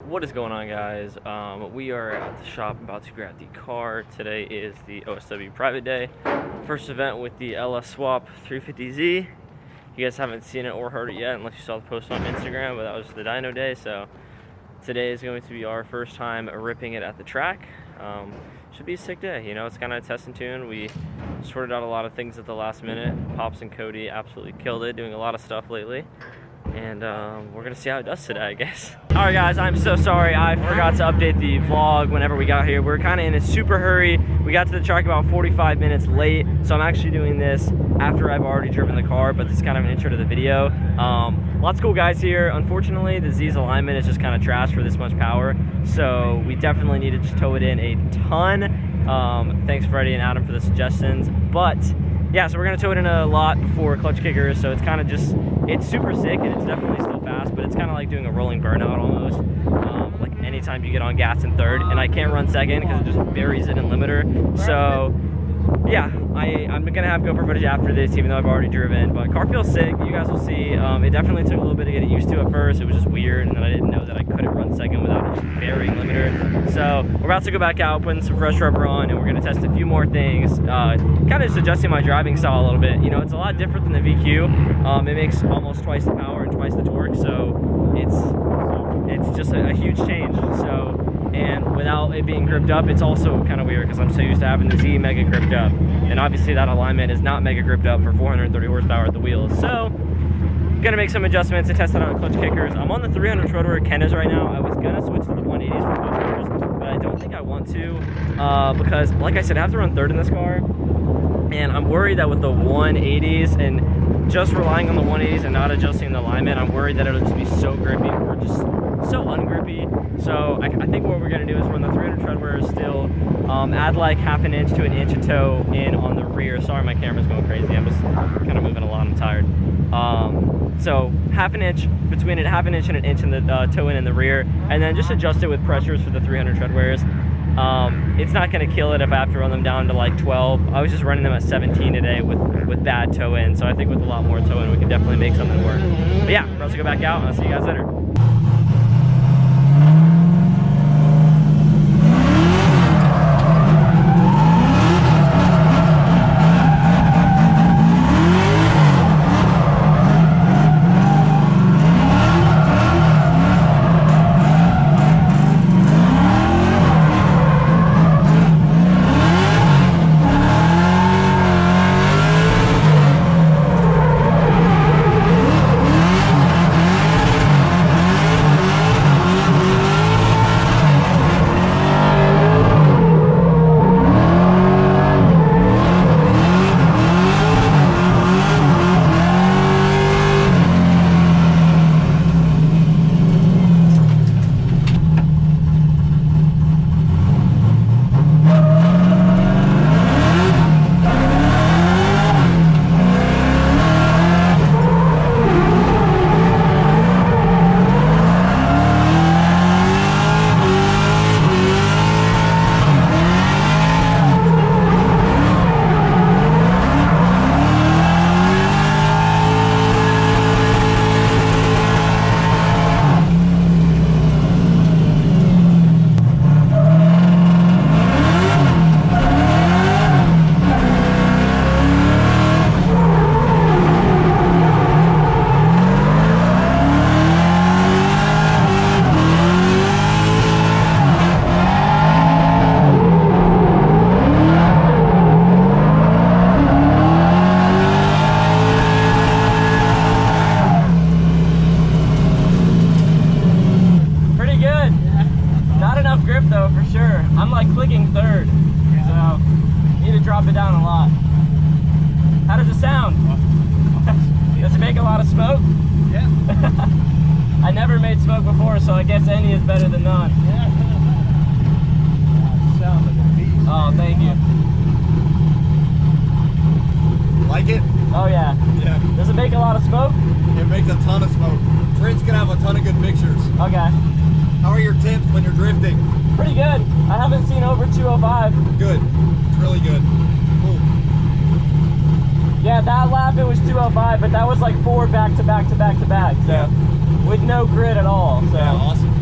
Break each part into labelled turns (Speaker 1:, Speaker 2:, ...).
Speaker 1: What is going on, guys? We are at the shop about to grab the car. Today is the OSW private day. First event with the LS Swap 350Z. You guys haven't seen it or heard it yet unless you saw the post on Instagram, but that was the dyno day. So today is going to be our first time ripping it at the track. Should be a sick day. You know, it's kind of a test and tune. We sorted out a lot of things at the last minute. Pops and Cody absolutely killed it, doing a lot of stuff lately. And we're gonna see how it does today, I guess. All right, guys, I'm so sorry. I forgot to update the vlog whenever we got here. We're kind of in a super hurry. We got to the track about 45 minutes late, so I'm actually doing this after I've already driven the car, but this is kind of an intro to the video. Lots of cool guys here. Unfortunately, the Z's alignment is just kind of trash for this much power, so we definitely need to just tow it in a ton. Thanks, Freddie and Adam, for the suggestions. But yeah, so we're gonna tow it in a lot before Klutch Kickers, so it's kind of just, it's super sick and it's definitely still fast, but it's kind of like doing a rolling burnout almost. Like anytime you get on gas in third, and I can't run second because it just buries it in limiter. So yeah, I'm gonna have GoPro footage after this, even though I've already driven, but car feels sick. You guys will see. It definitely took a little bit to get it used to at first. It was just weird, and then I didn't know that I couldn't run second without just burying limiter. So we're about to go back out, putting some fresh rubber on, and we're gonna test a few more things. Kind of just adjusting my driving style a little bit. You know, it's a lot different than the VQ. It makes almost twice the power and twice the torque, so it's just a huge change. So, and without it being gripped up, it's also kind of weird because I'm so used to having the Z mega gripped up, and obviously that alignment is not mega gripped up for 430 horsepower at the wheels. So gonna make some adjustments and test it out at Klutch Kickers. I'm on the 300 rotor Kenna's right now. I was gonna switch to the 180s for Klutch Kickers, but I don't think I want to because, like I said, I have to run third in this car, and I'm worried that with the 180s and just relying on the 180s and not adjusting the alignment, I'm worried that it'll just be so grippy or just so ungrippy. So I think what we're gonna do is run the 300 treadwear still, add like half an inch to an inch of toe in on the rear. Sorry, my camera's going crazy. I'm just kind of moving a lot. I'm tired. So half an inch between it, half an inch and an inch in the toe in the rear, and then just adjust it with pressures for the 300 treadwears. It's not going to kill it if I have to run them down to like 12. I was just running them at 17 today with bad toe in, so I think with a lot more toe in we can definitely make something work. But yeah, we're about to go back out, and I'll see you guys later. Though, for sure. I'm like clicking third, so need to drop it down a lot. How does it sound? Does it make a lot of smoke? Yeah. I never made smoke before, so I guess any is better than none. Yeah. Sound like a beast. Oh, thank you.
Speaker 2: Like it?
Speaker 1: Oh yeah.
Speaker 2: Yeah.
Speaker 1: Does it make a lot of smoke?
Speaker 2: It makes a ton of smoke. Trent's gonna have a ton of good pictures.
Speaker 1: Okay.
Speaker 2: How are your tips when you're drifting?
Speaker 1: Pretty good. I haven't seen over 205.
Speaker 2: Good. It's really good. Cool.
Speaker 1: Yeah, that lap it was 205, but that was like 4 back to back to back to back. So
Speaker 2: yeah.
Speaker 1: with no grid at all. So
Speaker 2: yeah, awesome.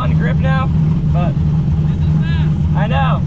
Speaker 1: fun grip now, but this is fast. I know.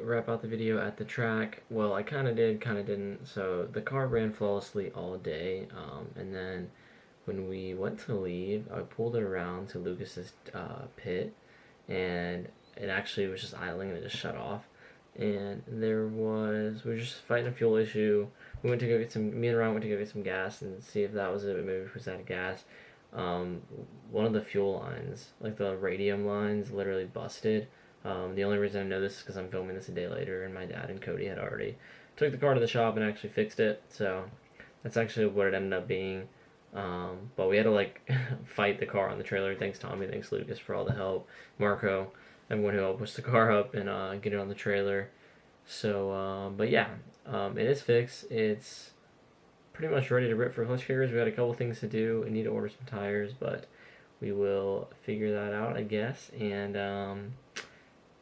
Speaker 1: wrap out the video at the track. Well, I kind of did, kind of didn't. So the car ran flawlessly all day, and then when we went to leave, I pulled it around to Lucas's pit, and it actually was just idling and it just shut off. And we were just fighting a fuel issue. We went to go get some, me and Ryan went to go get some gas and see if that was it, maybe it was out of gas. One of the fuel lines, like the radium lines, literally busted. The only reason I know this is because I'm filming this a day later, and my dad and Cody had already took the car to the shop and actually fixed it. So that's actually what it ended up being. But we had to like fight the car on the trailer. Thanks Tommy, thanks Lucas for all the help. Marco, everyone who helped push the car up and get it on the trailer. So, but yeah, it is fixed. It's pretty much ready to rip for Klutch Kickers. We got a couple things to do. We need to order some tires, but we will figure that out, I guess. And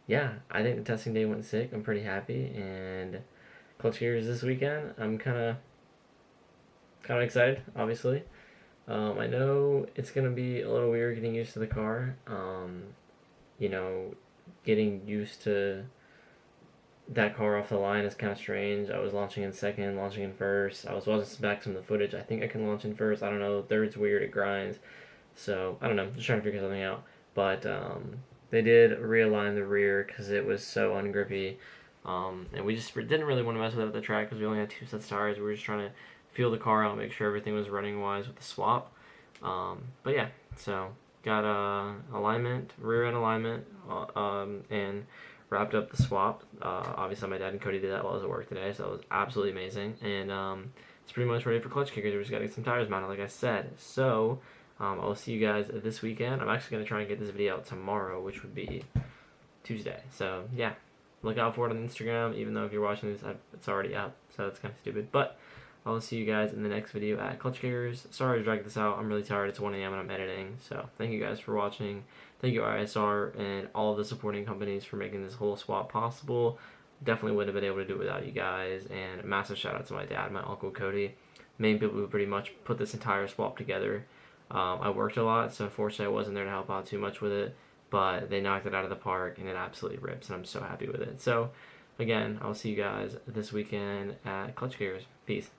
Speaker 1: yeah, I think the testing day went sick. I'm pretty happy. And Klutch Kickers this weekend, I'm kind of excited, obviously. I know it's gonna be a little weird getting used to the car. You know, getting used to that car off the line is kind of strange. I was launching in second, launching in first. I was watching back some of the footage. I think I can launch in first. I don't know. Third's weird. It grinds. So I don't know. Just trying to figure something out. But they did realign the rear because it was so ungrippy. And we just didn't really want to mess with it at the track because we only had 2 sets of tires. We were just trying to feel the car out, make sure everything was running wise with the swap. But yeah, so got alignment, rear end alignment, and wrapped up the swap. Obviously, my dad and Cody did that while I was at work today, so it was absolutely amazing. And it's pretty much ready for Klutch Kickers. We just got to get some tires mounted, like I said. So I will see you guys this weekend. I'm actually going to try and get this video out tomorrow, which would be Tuesday. So yeah, look out for it on Instagram, even though if you're watching this, it's already up, so it's kind of stupid. But I will see you guys in the next video at Klutch Kickers. Sorry to drag this out. I'm really tired. It's 1 a.m. and I'm editing. So thank you guys for watching. Thank you ISR and all of the supporting companies for making this whole swap possible. Definitely wouldn't have been able to do it without you guys. And a massive shout out to my dad, my uncle Cody. Main people who pretty much put this entire swap together. I worked a lot, so unfortunately I wasn't there to help out too much with it. But they knocked it out of the park and it absolutely rips. And I'm so happy with it. So again, I'll see you guys this weekend at Klutch Kickers. Peace.